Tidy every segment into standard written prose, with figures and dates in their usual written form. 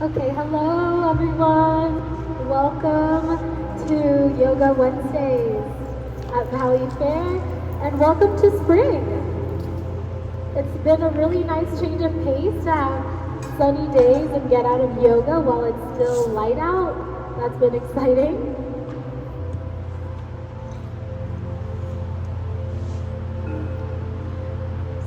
Okay, hello everyone. Welcome to Yoga Wednesdays at Valley Fair and welcome to spring. It's been a really nice change of pace to have sunny days and get out of yoga while it's still light out. That's been exciting.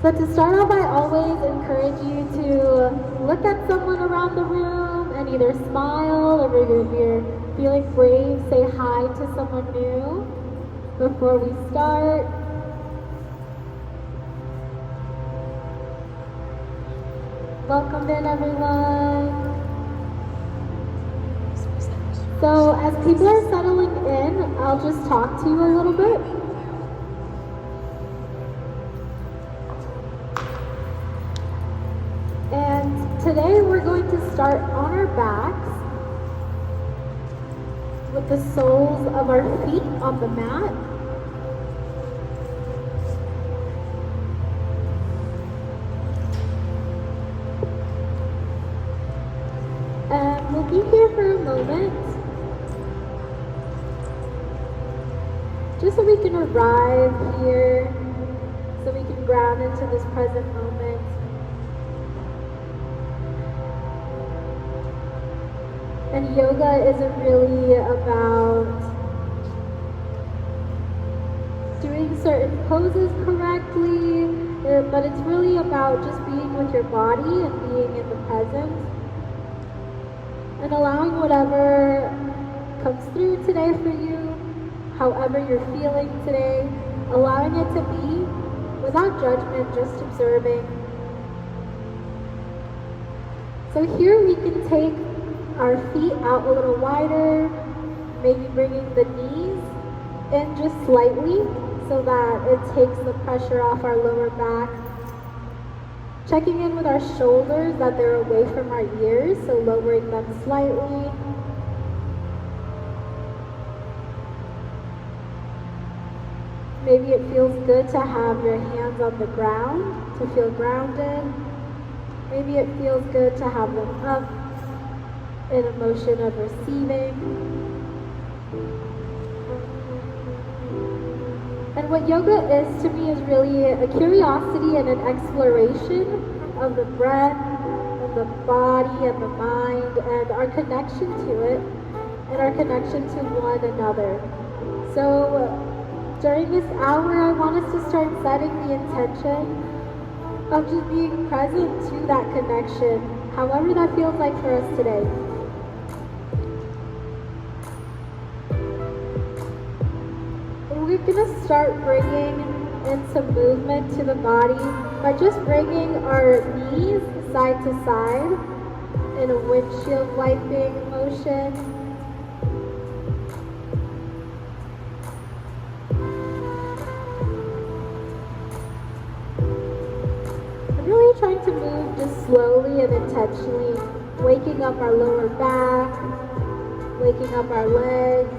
So to start off, I always encourage you to look at someone around the room and either smile or if you're feeling brave, say hi to someone new before we start. Welcome in, everyone. So as people are settling in, I'll just talk to you a little bit. And today we're going to start on our backs with the soles of our feet on the mat. And we'll be here for a moment, just so we can arrive here, so we can ground into this present moment. And yoga isn't really about doing certain poses correctly, but it's really about just being with your body and being in the present and allowing whatever comes through today for you, however you're feeling today, allowing it to be without judgment, just observing. So here we can take our feet out a little wider, maybe bringing the knees in just slightly so that it takes the pressure off our lower back. Checking in with our shoulders that they're away from our ears, so lowering them slightly. Maybe it feels good to have your hands on the ground to feel grounded. Maybe it feels good to have them up in a motion of receiving. And what yoga is to me is really a curiosity and an exploration of the breath and the body and the mind and our connection to it and our connection to one another. So during this hour, I want us to start setting the intention of just being present to that connection, however that feels like for us today. We're going to start bringing in some movement to the body by just bringing our knees side to side in a windshield wiping motion. I'm really trying to move just slowly and intentionally, waking up our lower back, waking up our legs.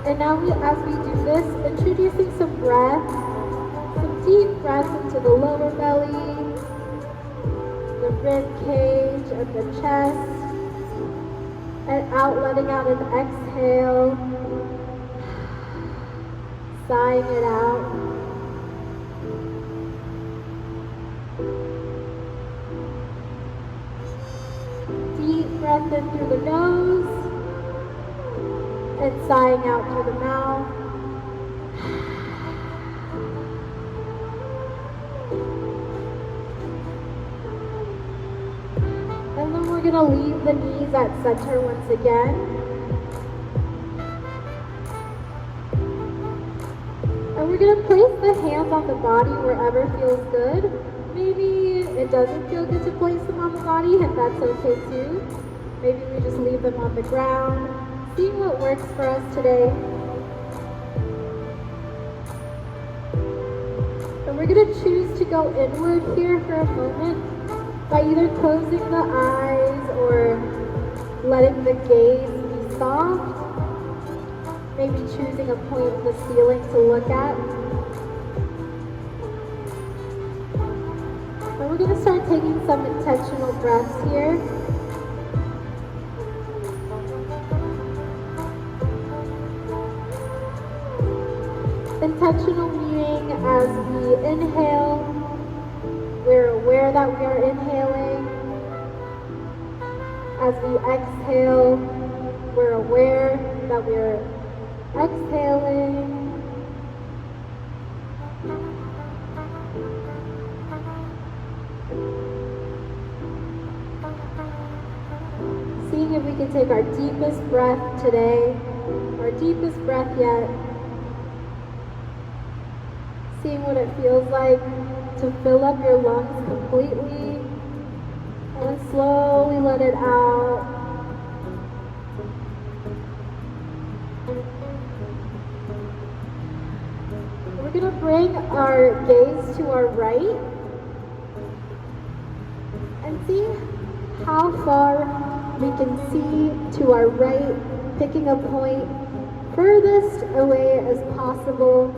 And now as we do this, introducing some breath, some deep breaths into the lower belly, the rib cage and the chest, and out, letting out an exhale, sighing it out. Deep breath in through the nose, and sighing out through the mouth. And then we're going to leave the knees at center once again. And we're going to place the hands on the body wherever feels good. Maybe it doesn't feel good to place them on the body, and that's okay too. Maybe we just leave them on the ground. Seeing what works for us today. And we're going to choose to go inward here for a moment by either closing the eyes or letting the gaze be soft. maybe choosing a point in the ceiling to look at. And we're going to start taking some intentional breaths here. Intentional meaning as we inhale, we're aware that we are inhaling. As we exhale, we're aware that we're exhaling. Seeing if we can take our deepest breath today, our deepest breath yet. Seeing what it feels like to fill up your lungs completely and then slowly let it out. We're going to bring our gaze to our right and see how far we can see to our right, picking a point furthest away as possible.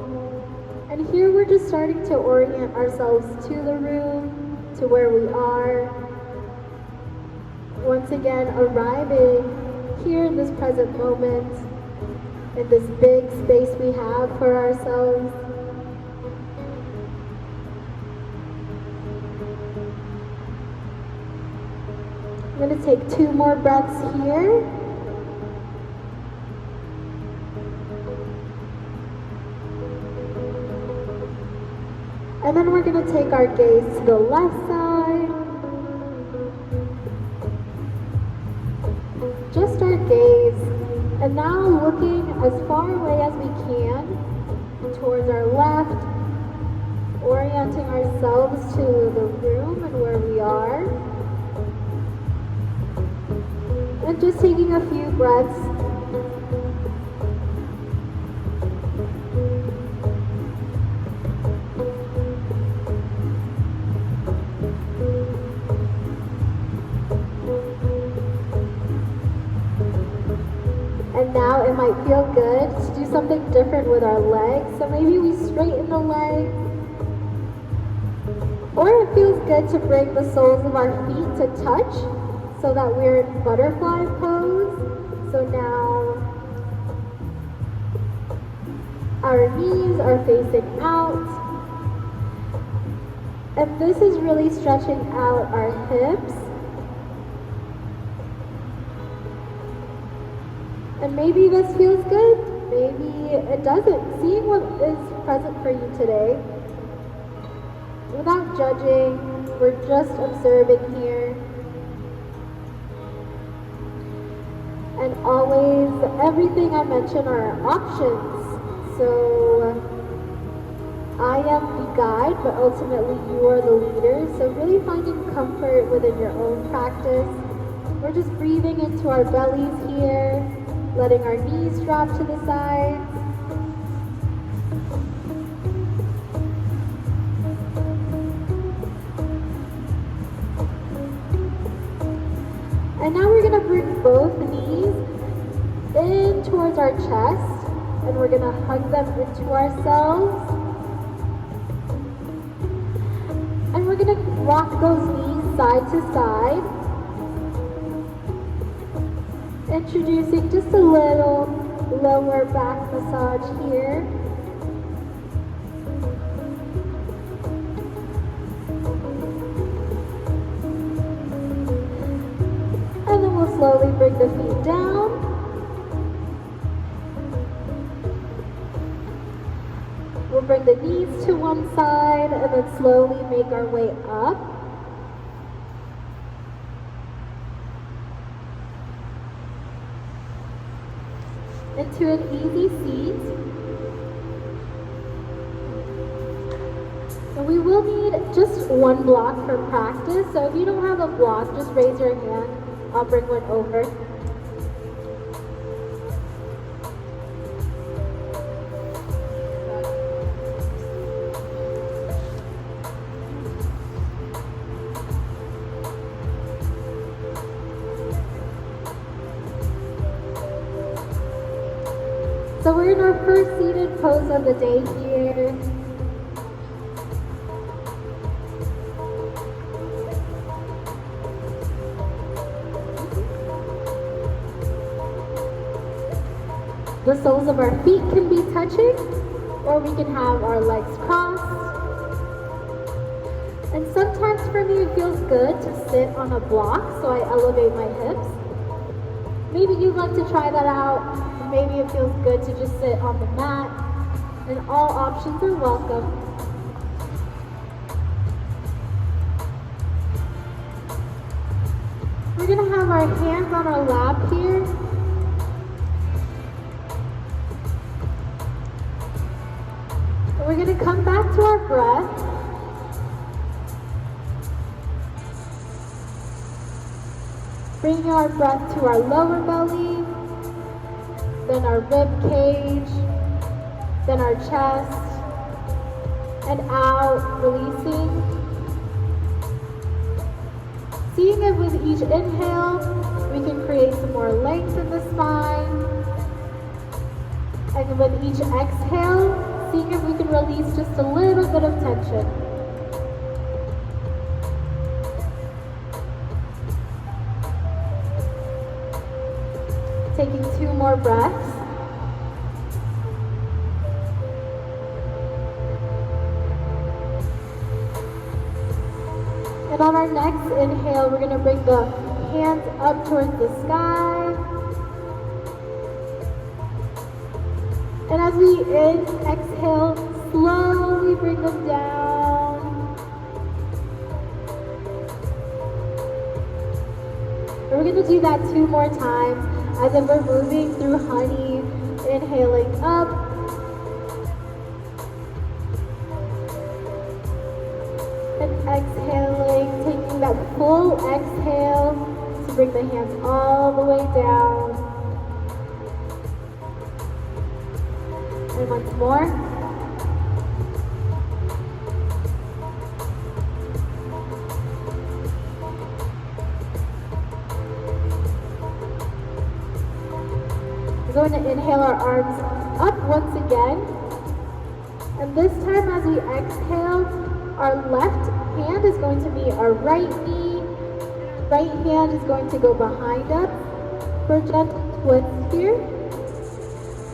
And here we're just starting to orient ourselves to the room, to where we are. Once again, arriving here in this present moment, in this big space we have for ourselves. I'm going to take 2 more breaths here. And then we're going to take our gaze to the left side. Just our gaze. And now looking as far away as we can towards our left, orienting ourselves to the room and where we are. And just taking a few breaths. And now it might feel good to do something different with our legs. So maybe we straighten the legs. Or it feels good to bring the soles of our feet to touch so that we're in butterfly pose. So now our knees are facing out. And this is really stretching out our hips. And maybe this feels good, maybe it doesn't. Seeing what is present for you today, without judging, we're just observing here. And always, everything I mention are options. So, I am the guide, but ultimately you are the leader. So really finding comfort within your own practice. We're just breathing into our bellies here. Letting our knees drop to the sides. And now we're going to bring both knees in towards our chest, and we're going to hug them into ourselves. And we're going to rock those knees side to side. Introducing just a little lower back massage here. And then we'll slowly bring the feet down. We'll bring the knees to one side and then slowly make our way up. Into an easy seat. And we will need just one block for practice. So if you don't have a block, just raise your hand. I'll bring one over. So we're in our first seated pose of the day here. The soles of our feet can be touching, or we can have our legs crossed. And sometimes for me it feels good to sit on a block so I elevate my hips. Maybe you'd like to try that out. Maybe it feels good to just sit on the mat. And all options are welcome. We're gonna have our hands on our lap here. And we're gonna come back to our breath. Bringing our breath to our lower belly, then our rib cage, then our chest, and out, releasing. Seeing if with each inhale, we can create some more length in the spine. And with each exhale, seeing if we can release just a little bit of tension. Taking 2 more breaths. And on our next inhale, we're going to bring the hands up towards the sky. And as we exhale, slowly bring them down. And we're going to do that 2 more times. As if we're moving through honey, inhaling up. And exhaling, taking that full exhale to bring the hands all the way down. And once more. We're going to inhale our arms up once again. And this time as we exhale, our left hand is going to be our right knee. Right hand is going to go behind us for a gentle twist here.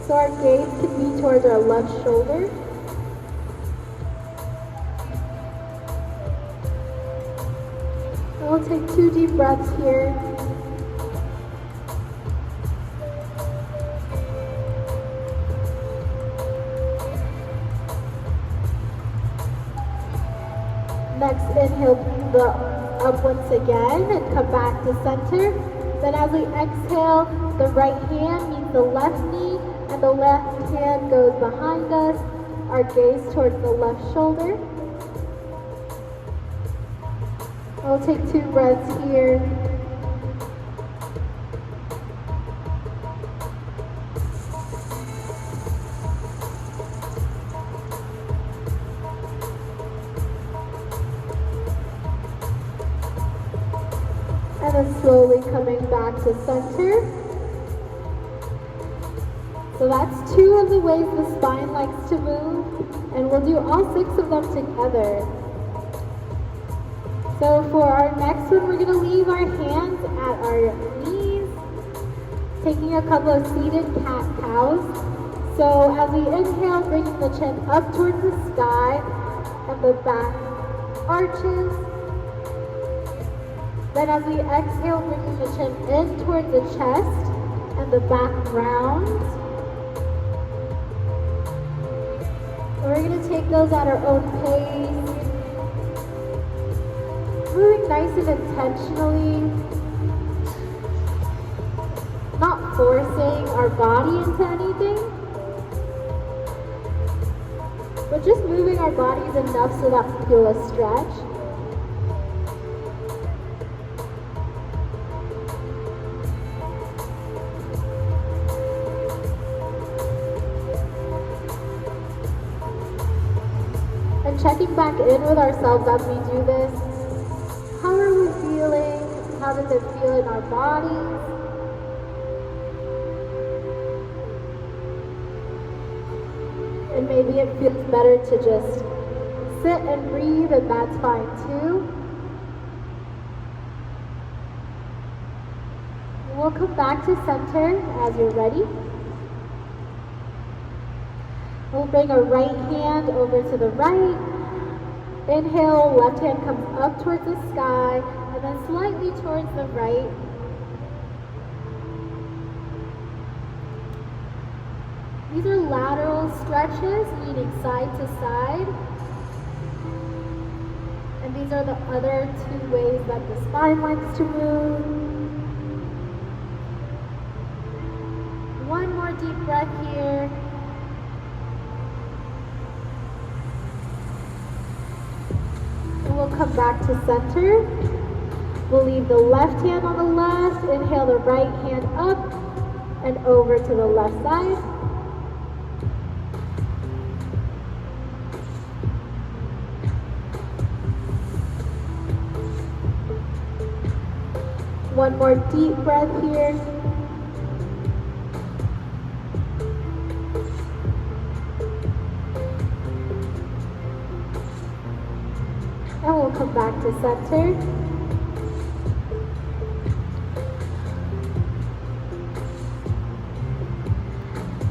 So our gaze can be towards our left shoulder. And we'll take 2 deep breaths here. Next, inhale, bring the up once again and come back to center. Then as we exhale, the right hand meets the left knee and the left hand goes behind us. Our gaze towards the left shoulder. We'll take 2 breaths here. And then slowly coming back to center. So that's 2 of the ways the spine likes to move, and we'll do all 6 of them together. So for our next one, we're going to leave our hands at our knees, taking a couple of seated cat-cows. So as we inhale, bringing the chin up towards the sky, and the back arches. Then as we exhale, bringing the chin in towards the chest and the back round. And we're going to take those at our own pace. Moving nice and intentionally. Not forcing our body into anything. But just moving our bodies enough so that we feel a stretch. Checking back in with ourselves as we do this. How are we feeling? How does it feel in our bodies? And maybe it feels better to just sit and breathe, and that's fine too. We'll come back to center as you're ready. We'll bring our right hand over to the right. Inhale, left hand comes up towards the sky, and then slightly towards the right. These are lateral stretches, meaning side to side. And these are the other two ways that the spine likes to move. One more deep breath here. And we'll come back to center. We'll leave the left hand on the left. Inhale the right hand up and over to the left side. One more deep breath here. And we'll come back to center.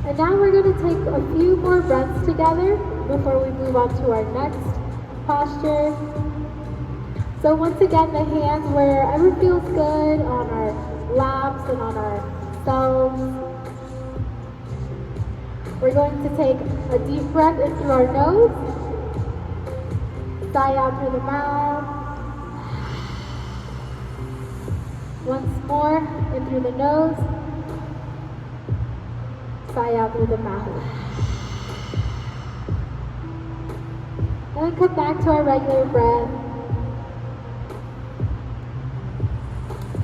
And now we're going to take a few more breaths together before we move on to our next posture. So once again, the hands wherever feels good on our laps and on ourselves. We're going to take a deep breath in through our nose, sigh out through the mouth. Once more, in through the nose, sigh out through the mouth. And then come back to our regular breath.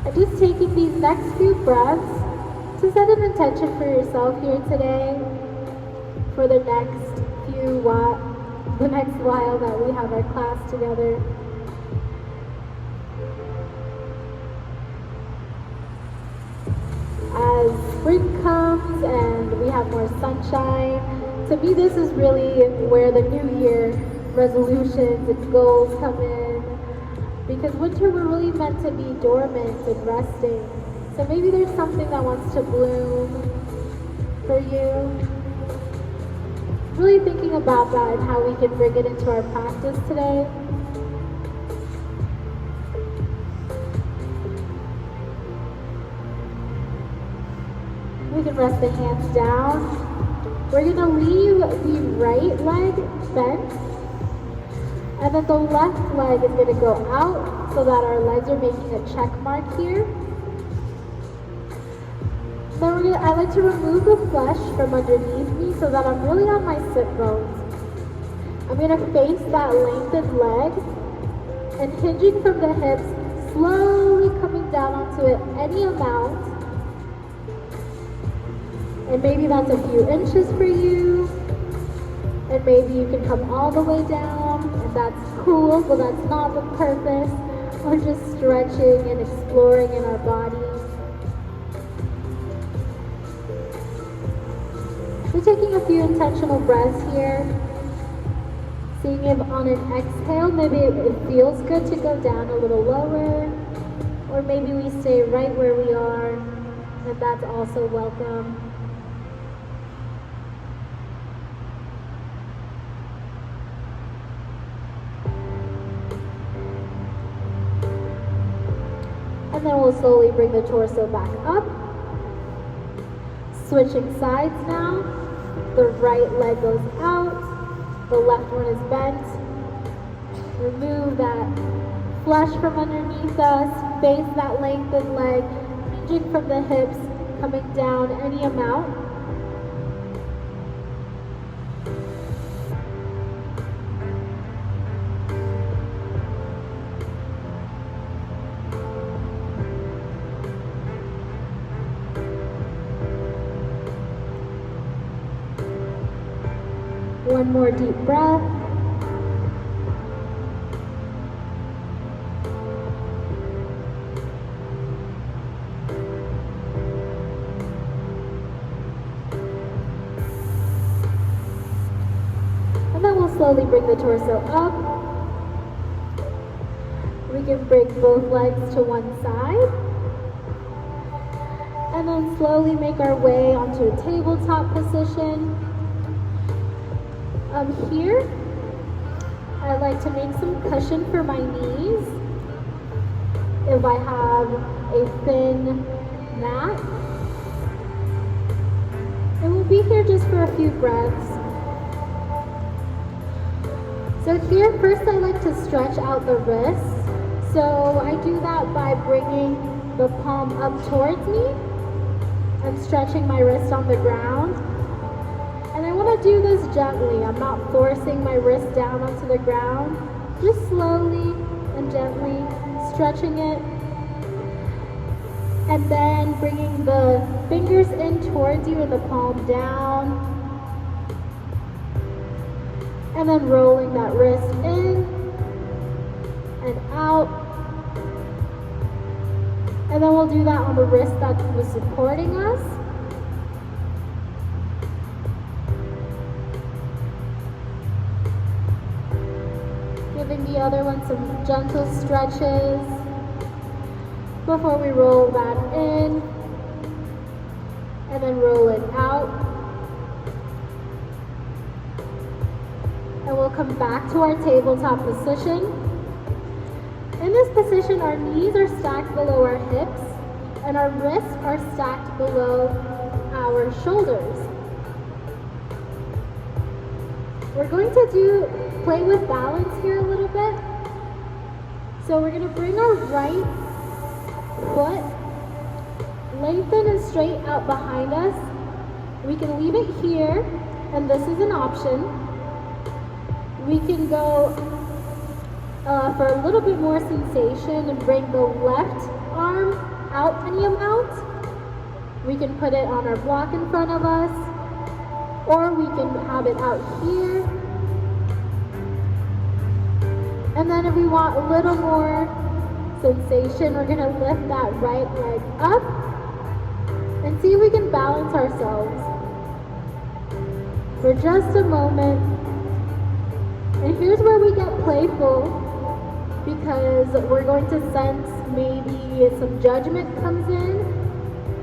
And just taking these next few breaths to set an intention for yourself here today for the next while that we have our class together. As spring comes and we have more sunshine, to me this is really where the new year resolutions and goals come in. Because winter we're really meant to be dormant and resting. So maybe there's something that wants to bloom for you. Really thinking about that and how we can bring it into our practice today. We can rest the hands down. We're gonna leave the right leg bent. And then the left leg is going to go out so that our legs are making a check mark here. Then I like to remove the flesh from underneath me so that I'm really on my sit bones. I'm going to face that lengthened leg and hinging from the hips, slowly coming down onto it any amount. And maybe that's a few inches for you. And maybe you can come all the way down, and that's cool, but that's not the purpose. We're just stretching and exploring in our body. We're taking a few intentional breaths here. Seeing if on an exhale, maybe it feels good to go down a little lower, or maybe we stay right where we are, and that's also welcome. And then we'll slowly bring the torso back up. Switching sides now. The right leg goes out. The left one is bent. Remove that flesh from underneath us. Face that lengthened leg. Hinging from the hips. Coming down any amount. One more deep breath. slowly bring the torso up. We can bring both legs to one side. And then slowly make our way onto a tabletop position. Here, I like to make some cushion for my knees. If I have a thin mat. And we'll be here just for a few breaths. So here, first I like to stretch out the wrists. So I do that by bringing the palm up towards me. I'm stretching my wrist on the ground. And I want to do this gently. I'm not forcing my wrist down onto the ground. Just slowly and gently stretching it. And then bringing the fingers in towards you and the palm down. And then rolling that wrist in and out. And then we'll do that on the wrist that was supporting us. Giving the other one some gentle stretches before we roll that in and then roll it out. And we'll come back to our tabletop position. In this position, our knees are stacked below our hips and our wrists are stacked below our shoulders. We're going to play with balance here a little bit. So we're going to bring our right foot, lengthen and straight out behind us. We can leave it here, and this is an option. We can go for a little bit more sensation and bring the left arm out any amount. We can put it on our block in front of us, or we can have it out here. And then if we want a little more sensation, we're going to lift that right leg up and see if we can balance ourselves for just a moment. And here's where we get playful, because we're going to sense maybe some judgment comes in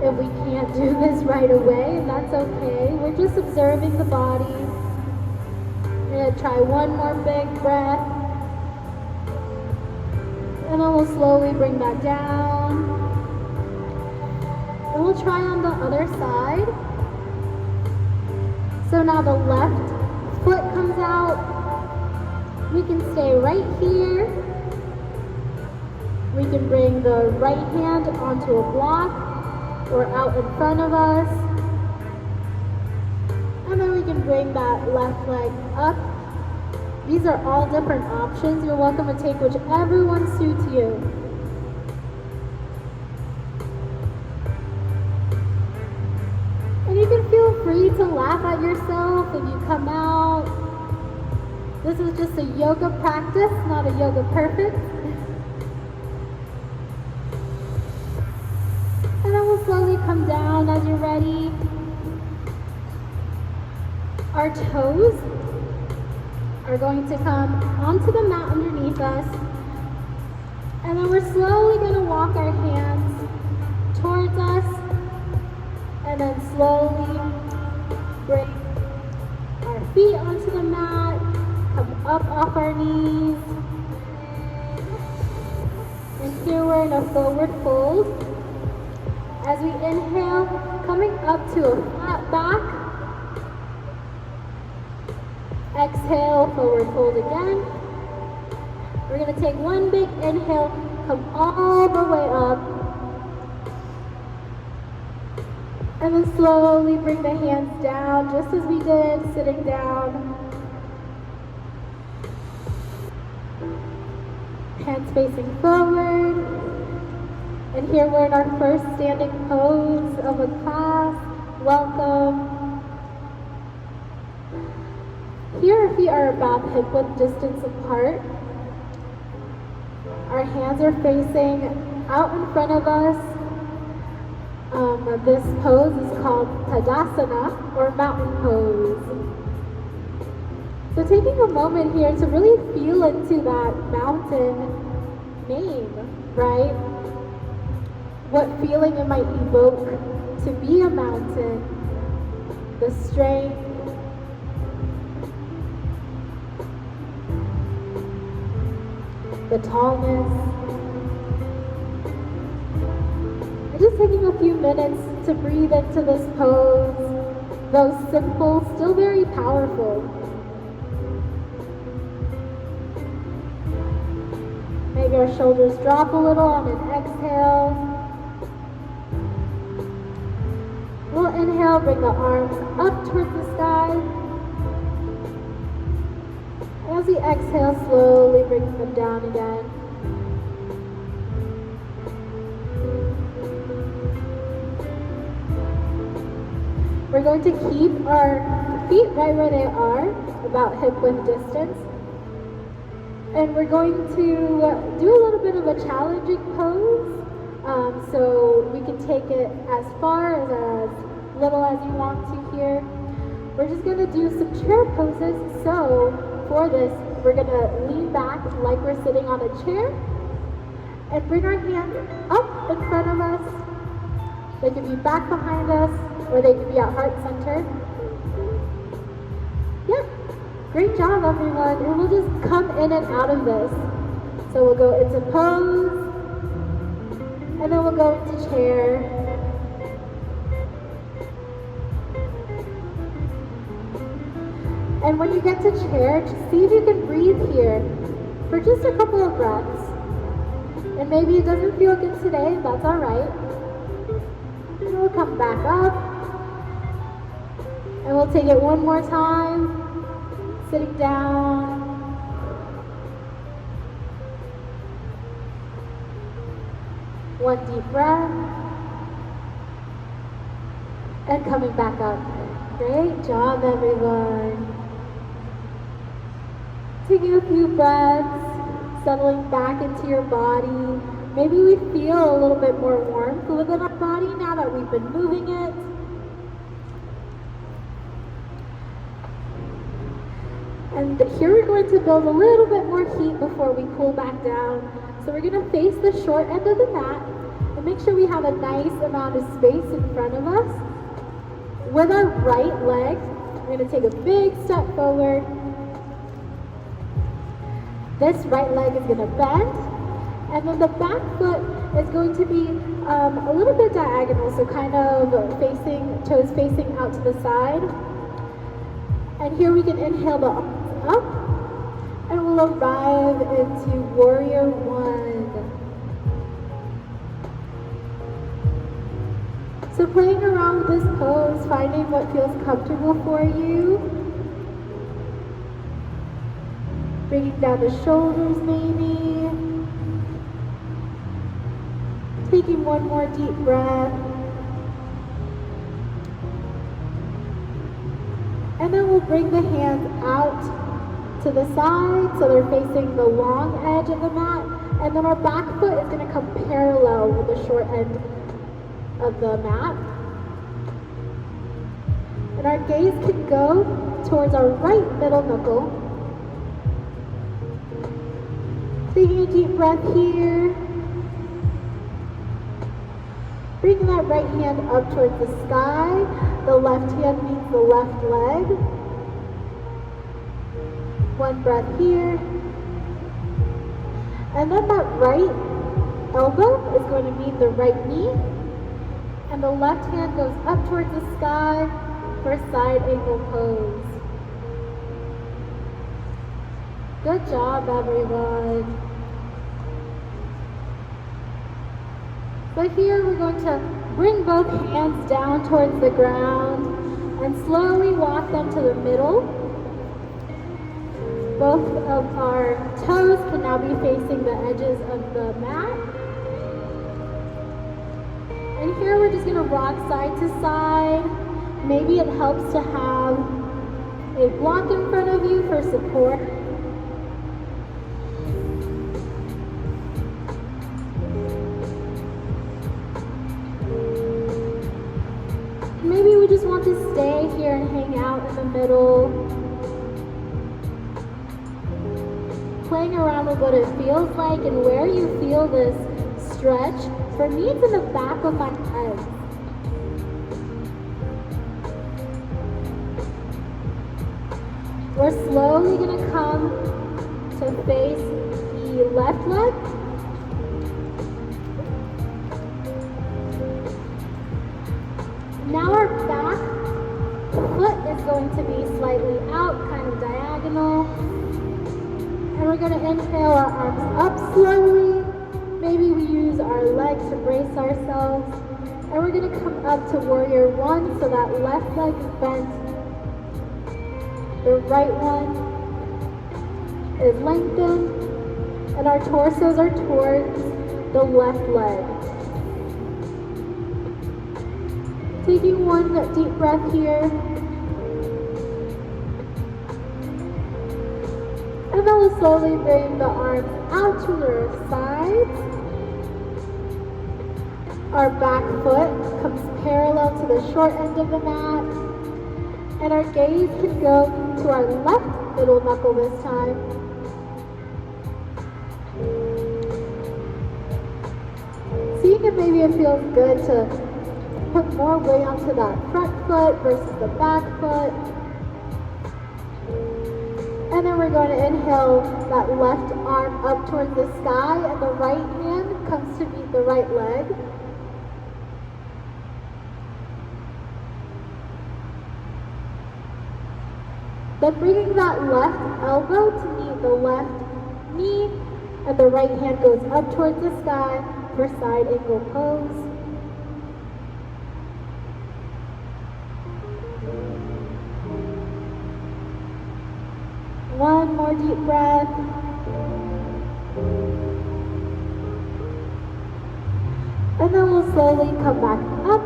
if we can't do this right away, and that's okay. We're just observing the body. I'm going to try one more big breath. And then we'll slowly bring that down. And we'll try on the other side. So now the left foot comes out. We can stay right here. We can bring the right hand onto a block or out in front of us. And then we can bring that left leg up. These are all different options. You're welcome to take whichever one suits you. And you can feel free to laugh at yourself if you come out. This is just a yoga practice, not a yoga perfect. And then we'll slowly come down as you're ready. Our toes are going to come onto the mat underneath us. And then we're slowly going to walk our hands towards us. And then slowly bring our feet onto the mat. Come up off our knees. And here we're in a forward fold. As we inhale, coming up to a flat back. Exhale, forward fold again. We're going to take one big inhale, come all the way up. And then slowly bring the hands down, just as we did, sitting down. Hands facing forward. And here we're in our first standing pose of a class. Welcome. Here our feet are about hip-width distance apart. Our hands are facing out in front of us. This pose is called Tadasana, or mountain pose. So taking a moment here to really feel into that mountain name, right? What feeling it might evoke to be a mountain, the strength, the tallness. And just taking a few minutes to breathe into this pose, though simple, still very powerful. Maybe our shoulders drop a little on an exhale. We'll inhale, bring the arms up towards the sky. And as we exhale, slowly bring them down again. We're going to keep our feet right where they are, about hip-width distance. And we're going to do a little bit of a challenging pose. So we can take it as far as little as you want to here. We're just going to do some chair poses. So for this, we're going to lean back like we're sitting on a chair and bring our hands up in front of us. They can be back behind us or they can be at heart center. Yeah, great job everyone. And we'll just come in and out of this. So we'll go into pose. And then we'll go into chair. And when you get to chair, just see if you can breathe here for just a couple of breaths. And maybe it doesn't feel good today, that's all right. And we'll come back up. And we'll take it one more time, sitting down. One deep breath, and coming back up. Great job, everyone. Taking a few breaths, settling back into your body. Maybe we feel a little bit more warmth within our body now that we've been moving it. And here we're going to build a little bit more heat before we cool back down. So we're going to face the short end of the mat and make sure we have a nice amount of space in front of us. With our right leg, we're going to take a big step forward. This right leg is going to bend, and then the back foot is going to be a little bit diagonal, so kind of facing, toes facing out to the side. And here we can inhale the arms up, and we'll arrive into Warrior One. So playing around with this pose, finding what feels comfortable for you. Bringing down the shoulders maybe. Taking one more deep breath. And then we'll bring the hands out to the side so they're facing the long edge of the mat. And then our back foot is going to come parallel with the short end of the mat. And our gaze can go towards our right middle knuckle. Taking a deep breath here. Bringing that right hand up towards the sky. The left hand meets the left leg. One breath here. And then that right elbow is going to meet the right knee. And the left hand goes up towards the sky for a side angle pose. Good job, everyone. So here we're going to bring both hands down towards the ground and slowly walk them to the middle. Both of our toes can now be facing the edges of the mat. And here we're just going to rock side to side. Maybe it helps to have a block in front of you for support. Maybe we just want to stay here and hang out in the middle. playing around with what it feels like and where you feel this stretch. For me, it's in the back of my head. We're slowly going to come to face the left leg. Now our back foot is going to be slightly out, kind of diagonal. And we're going to inhale our arms up slowly. Maybe we use our legs to brace ourselves. And we're going to come up to warrior one, so that left leg is bent. The right one is lengthened. And our torsos are towards the left leg. Taking one deep breath here. And then we'll slowly bring the arms out to the sides. Our back foot comes parallel to the short end of the mat. And our gaze can go to our left middle knuckle this time. Seeing if maybe it feels good to put more weight onto that front foot versus the back foot. And then we're going to inhale that left arm up towards the sky, and the right hand comes to meet the right leg. Then bringing that left elbow to meet the left knee, and the right hand goes up towards the sky for side angle pose. One more deep breath. And then we'll slowly come back up.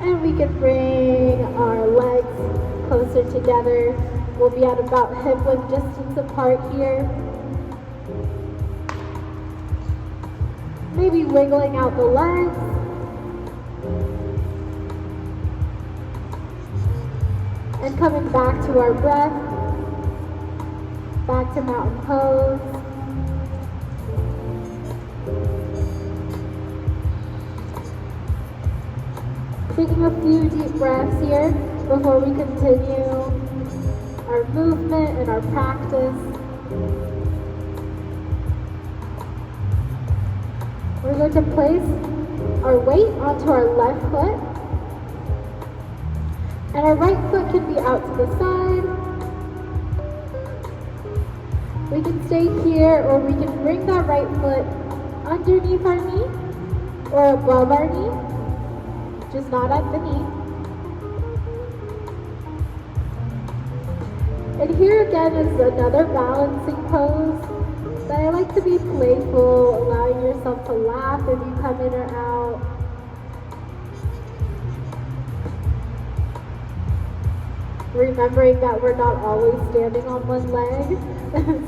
And we can bring our legs closer together. We'll be at about hip width distance apart here. Maybe wiggling out the legs. And coming back to our breath, back to mountain pose. Taking a few deep breaths here before we continue our movement and our practice. We're going to place our weight onto our left foot. And our right foot can be out to the side. We can stay here, or we can bring that right foot underneath our knee or above our knee, just not at the knee. And here again is another balancing pose that I like to be playful, allowing yourself to laugh if you come in or out. Remembering that we're not always standing on one leg,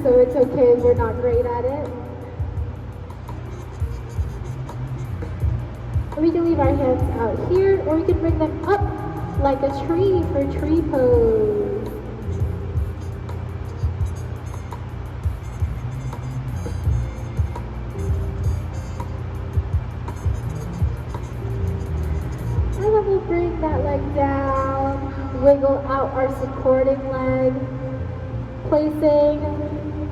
so it's okay if we're not great at it. We can leave our hands out here, or we can bring them up like a tree for tree pose. And then we'll bring that leg down. Wiggle out our supporting leg, placing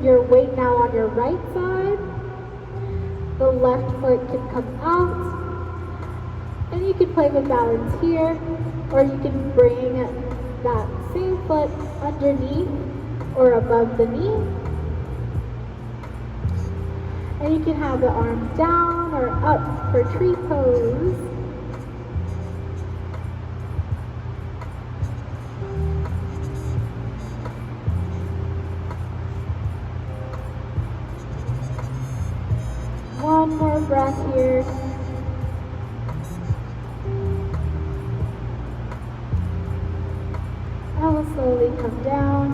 your weight now on your right side. The left foot can come out, and you can play with balance here, or you can bring that same foot underneath or above the knee. And you can have the arms down or up for tree pose. One more breath here. And we'll slowly come down.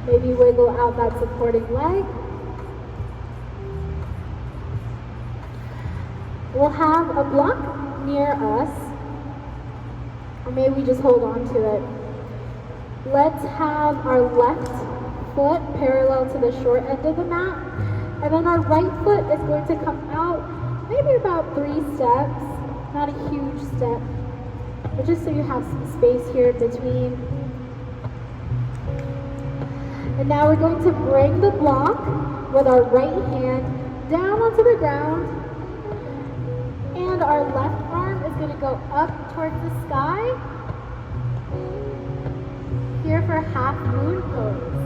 Maybe wiggle out that supporting leg. We'll have a block near us, or maybe we just hold on to it. Let's have our left foot parallel to the short end of the mat. And then our right foot is going to come out maybe about 3 steps. Not a huge step, but just so you have some space here in between. And now we're going to bring the block with our right hand down onto the ground. And our left arm is going to go up towards the sky. Here for half moon pose.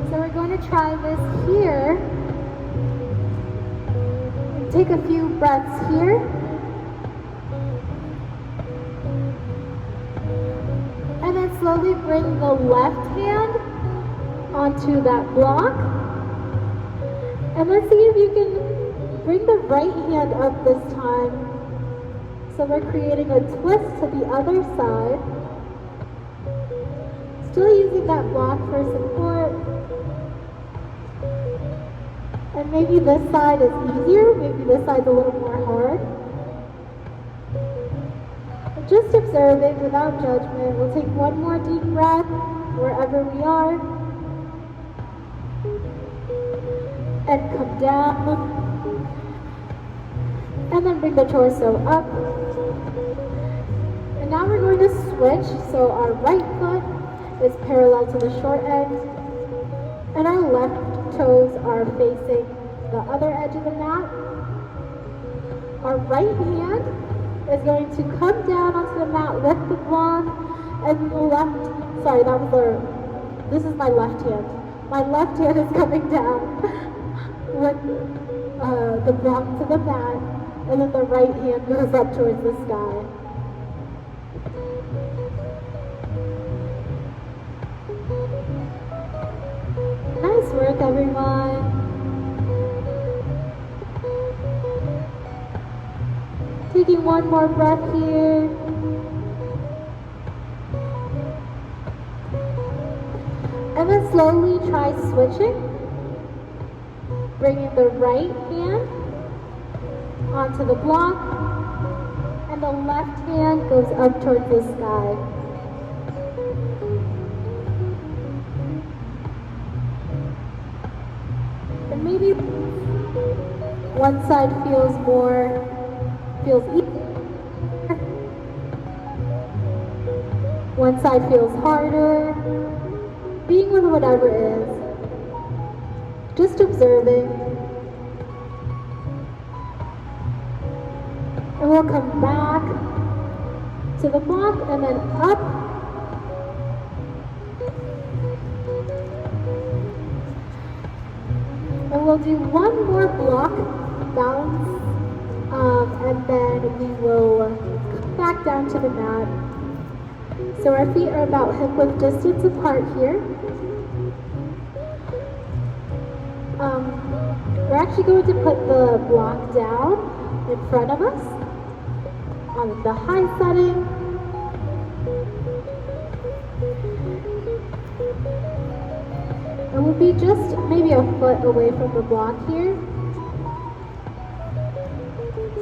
So we're going to try this here. Take a few breaths here. And then slowly bring the left hand onto that block. And let's see if you can bring the right hand up this time. So we're creating a twist to the other side. Still using that block for support. And maybe this side is easier, maybe this side's a little more hard. But just observing without judgment. We'll take one more deep breath wherever we are. And come down. And then bring the torso up. And now we're going to switch. So our right foot is parallel to the short end. And our left toes are facing the other edge of the mat. Our right hand is going to come down onto the mat with the block, and the left, sorry, this is my left hand. My left hand is coming down with the block to the mat, and then the right hand goes up towards the sky. Nice work, everyone. Taking one more breath here. And then slowly try switching. Bringing the right hand onto the block. And the left hand goes up towards the sky. And maybe one side feels easier. One side feels harder. Being with whatever is. Just observing. And we'll come back to the block and then up. And we'll do one more block bounce, and then we will come back down to the mat. So our feet are about hip width distance apart here. We're actually going to put the block down in front of us on the high setting. And we'll be just maybe a foot away from the block here.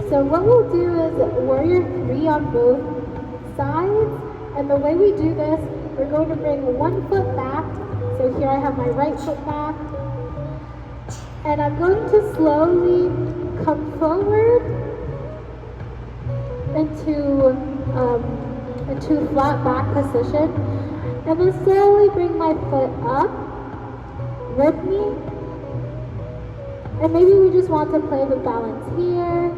So what we'll do is warrior 3 on both sides. And the way we do this, we're going to bring one foot back. So here I have my right foot back. And I'm going to slowly come forward into flat back position. And then slowly bring my foot up with me. And maybe we just want to play with balance here.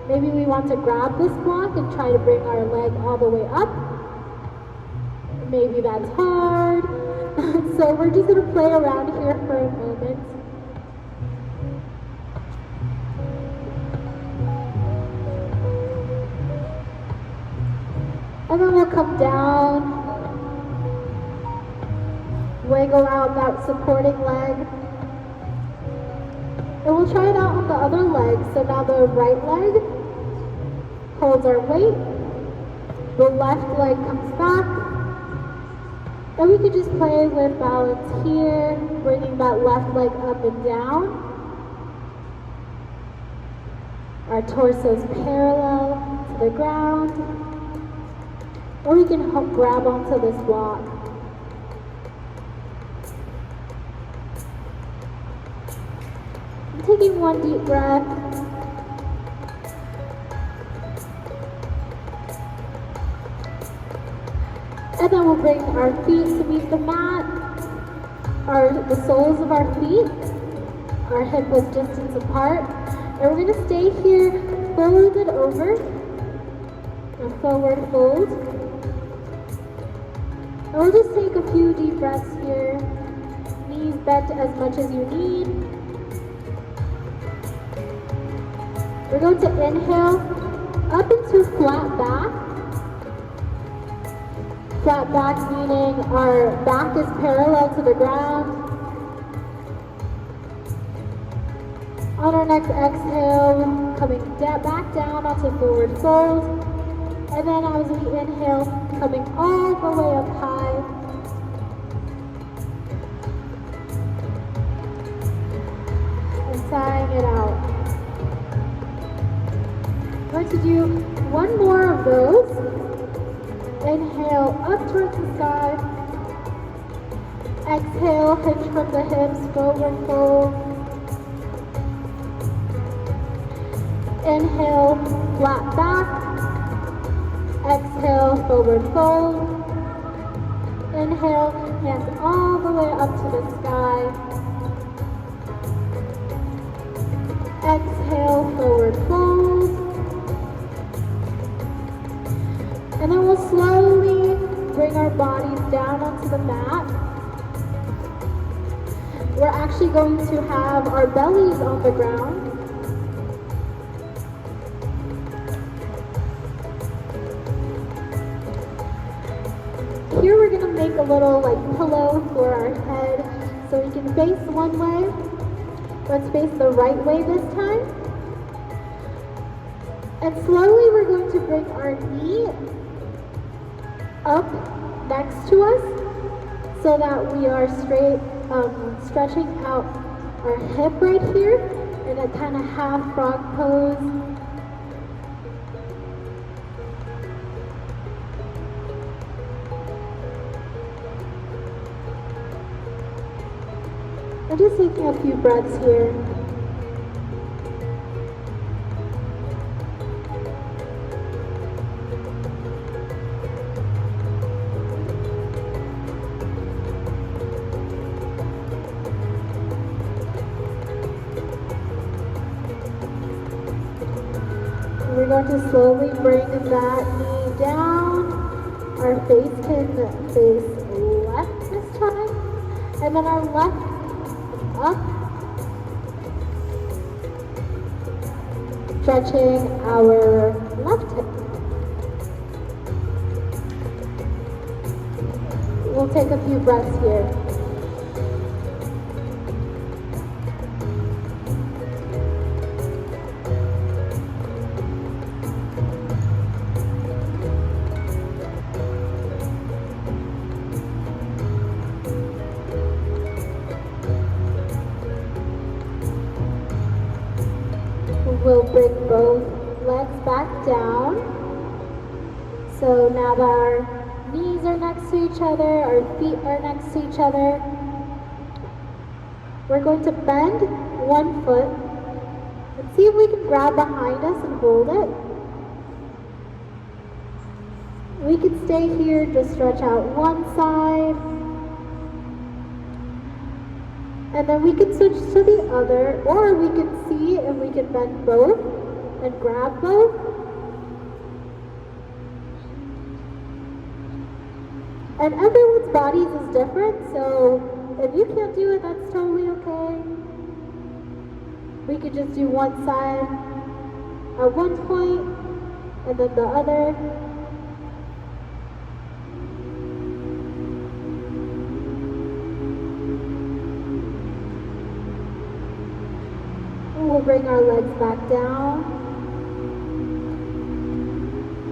Maybe we want to grab this block and try to bring our leg all the way up. Maybe that's hard. So we're just going to play around here for a moment. And then we'll come down, wiggle out that supporting leg. And we'll try it out on the other leg. So now the right leg holds our weight. The left leg comes back. And we could just play with balance here, bringing that left leg up and down. Our torsos parallel to the ground. Or we can grab onto this block. I'm taking one deep breath. And then we'll bring our feet to meet the mat. The soles of our feet are hip width distance apart. And we're gonna stay here folded over. A forward fold. And we'll just take a few deep breaths here. Knees bent as much as you need. We're going to inhale up into flat back. Flat back meaning our back is parallel to the ground. On our next exhale, coming back down onto forward fold. And then as we inhale, coming all the way up high. And sighing it out. I'm going to do one more of those. Inhale up towards the sky. Exhale, hinge from the hips, forward fold. Inhale, flat back. Exhale, forward fold. Inhale, hands all the way up to the sky. Exhale, forward fold. And then we'll slowly bring our bodies down onto the mat. We're actually going to have our bellies on the ground. Here we're going to make a little pillow for our head so we can face one way. Let's face the right way this time. And slowly we're going to bring our knee up next to us so that we are straight, stretching out our hip right here in a kind of half frog pose. I'm just taking a few breaths here. We're going to slowly bring that knee down. Our face can face left this time. And then our left up. Stretching our left hip. We'll take a few breaths here. We'll bring both legs back down. So now that our knees are next to each other, our feet are next to each other, we're going to bend one foot and see if we can grab behind us and hold it. We can stay here, just stretch out one side. And then we can switch to the other, or we can see if we can bend both and grab both. And everyone's bodies is different, so if you can't do it, that's totally okay. We could just do one side at one point, and then the other. We'll bring our legs back down.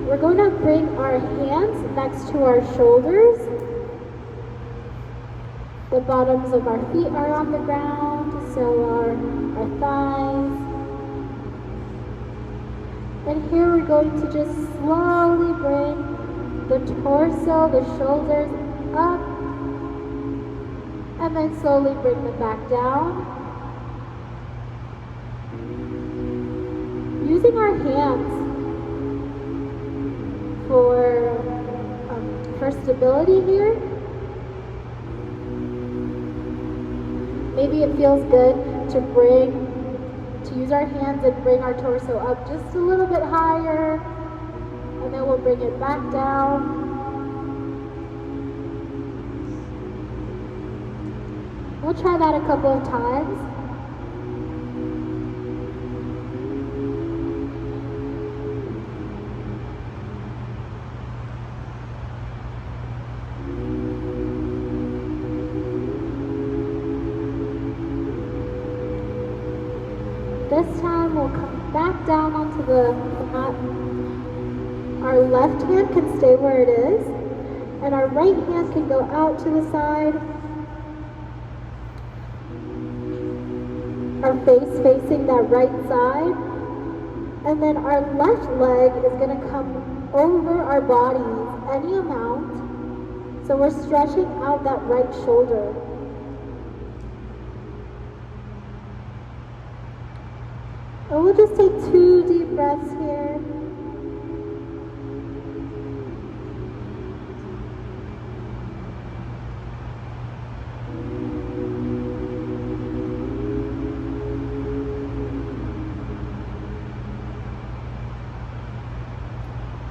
We're going to bring our hands next to our shoulders. The bottoms of our feet are on the ground, so are our thighs. And here we're going to just slowly bring the torso, the shoulders up, and then slowly bring them back down. Using our hands for stability here. Maybe it feels good to use our hands and bring our torso up just a little bit higher, and then we'll bring it back down. We'll try that a couple of times. This time we'll come back down onto the mat. Our left hand can stay where it is, and our right hand can go out to the side. Our face facing that right side. And then our left leg is going to come over our bodies any amount. So we're stretching out that right shoulder. And we'll just take 2 deep breaths here.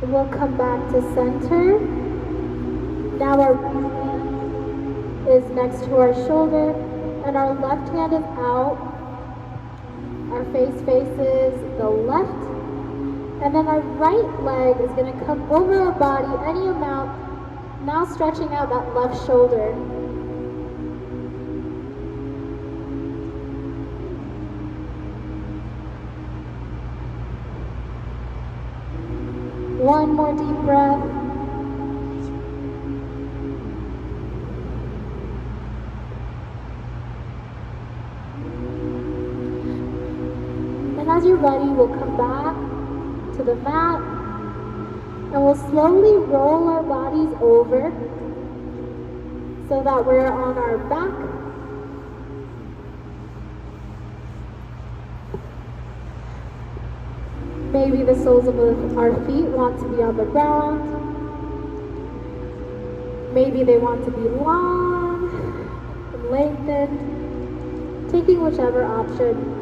And we'll come back to center. Now our right hand is next to our shoulder, and our left hand is out. Our face faces the left, and then our right leg is going to come over our body any amount, now stretching out that left shoulder. One more deep breath. And as you're ready, we'll come back to the mat, and we'll slowly roll our bodies over so that we're on our back. Maybe the soles of our feet want to be on the ground. Maybe they want to be long and lengthened, taking whichever option.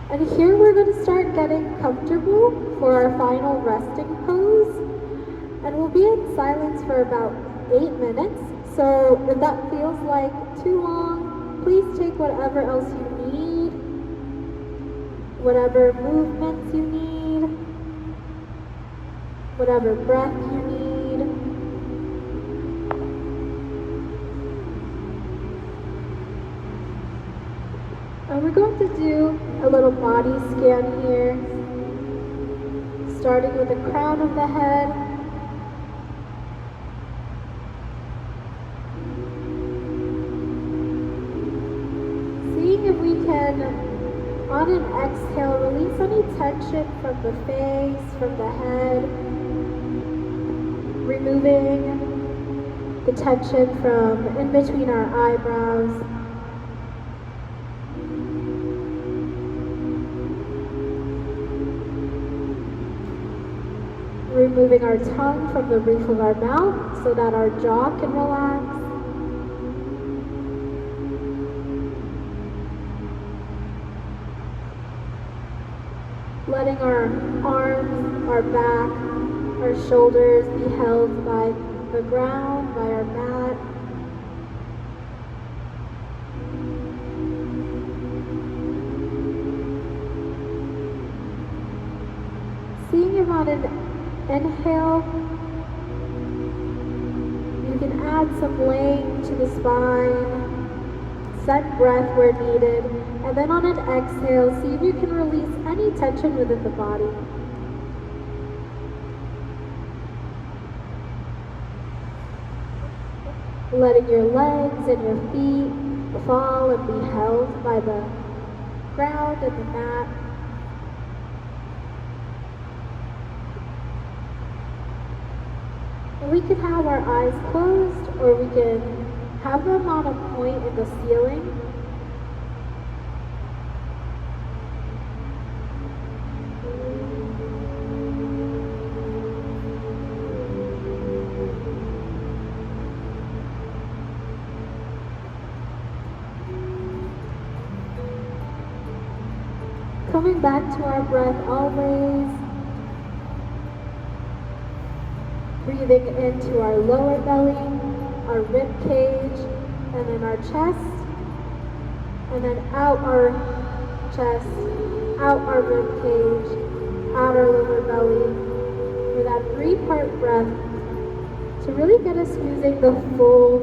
And here we're going to start getting comfortable for our final resting pose. And we'll be in silence for about 8 minutes. So if that feels like too long, please take whatever else you need, whatever movements you need, whatever breath you need. And we're going to do a little body scan here, starting with the crown of the head. Seeing if we can, on an exhale, release any tension from the face, from the head, removing the tension from in between our eyebrows. Removing our tongue from the roof of our mouth so that our jaw can relax. Letting our arms, our back, our shoulders be held by the ground, by our mat. Seeing if on an inhale, you can add some length to the spine, set breath where needed, and then on an exhale, see if you can release any tension within the body. Letting your legs and your feet fall and be held by the ground and the mat. And we can have our eyes closed, or we can have them on a point in the ceiling. Coming back to our breath always. Breathing into our lower belly, our rib cage, and then our chest. And then out our chest, out our rib cage, out our lower belly. For that 3-part breath to really get us using the full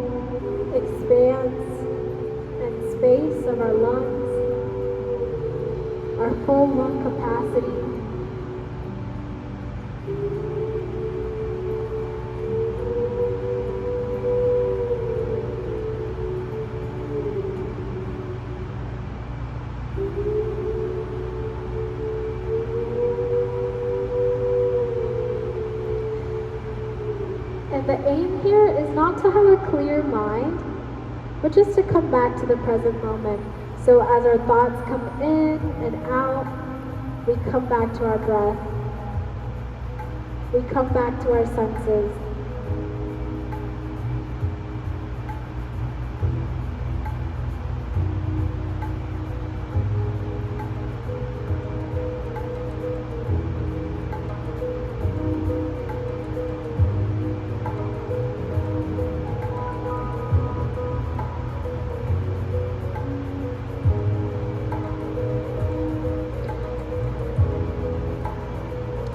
expanse and space of our lungs. Our full lung capacity. And the aim here is not to have a clear mind, but just to come back to the present moment. So as our thoughts come in and out, we come back to our breath. We come back to our senses.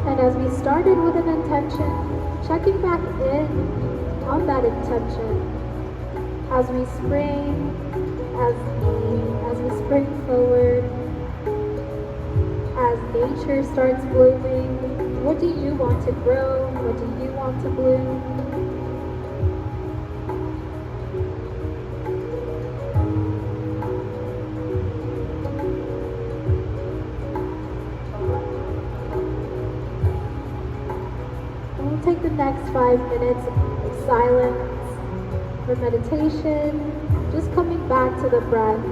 And as we started with an intention, checking back in on that intention as we spring, as we spring forward, as nature starts blooming. What do you want to grow? What do you want to bloom? Take the next 5 minutes of silence for meditation, just coming back to the breath.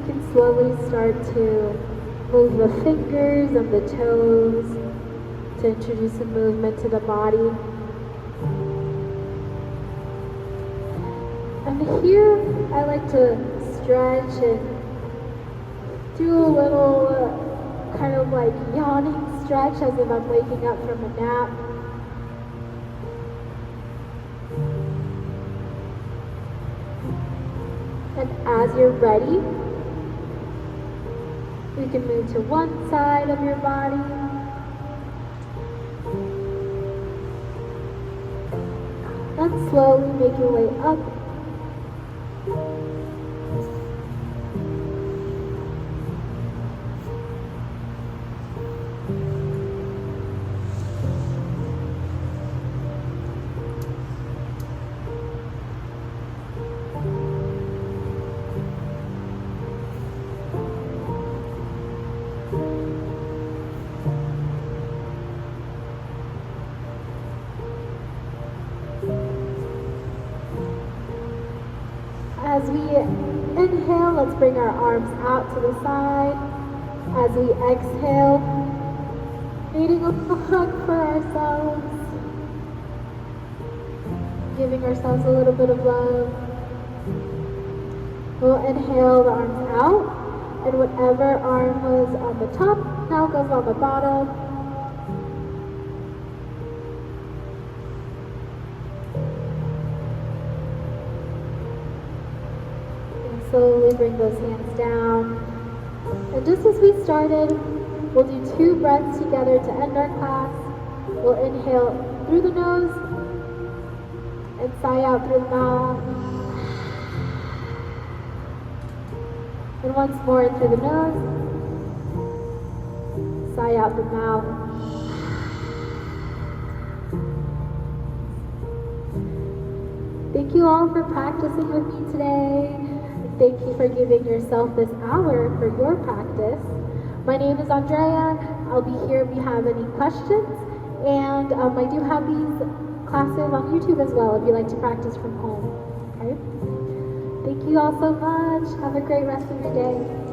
can slowly start to move the fingers and the toes to introduce some movement to the body. And here I like to stretch and do a little kind of like yawning stretch as if I'm waking up from a nap. And as you're ready, you can move to one side of your body. And slowly make your way up. As we inhale, let's bring our arms out to the side. As we exhale, needing a hug for ourselves, giving ourselves a little bit of love. We'll inhale the arms out, and whatever arm was on the top now goes on the bottom. Slowly bring those hands down. And just as we started, we'll do 2 breaths together to end our class. We'll inhale through the nose and sigh out through the mouth. And once more in through the nose, sigh out the mouth. Thank you all for practicing with me today. Thank you for giving yourself this hour for your practice. My name is Andrea. I'll be here if you have any questions. And I do have these classes on YouTube as well if you like to practice from home. Okay? Thank you all so much. Have a great rest of your day.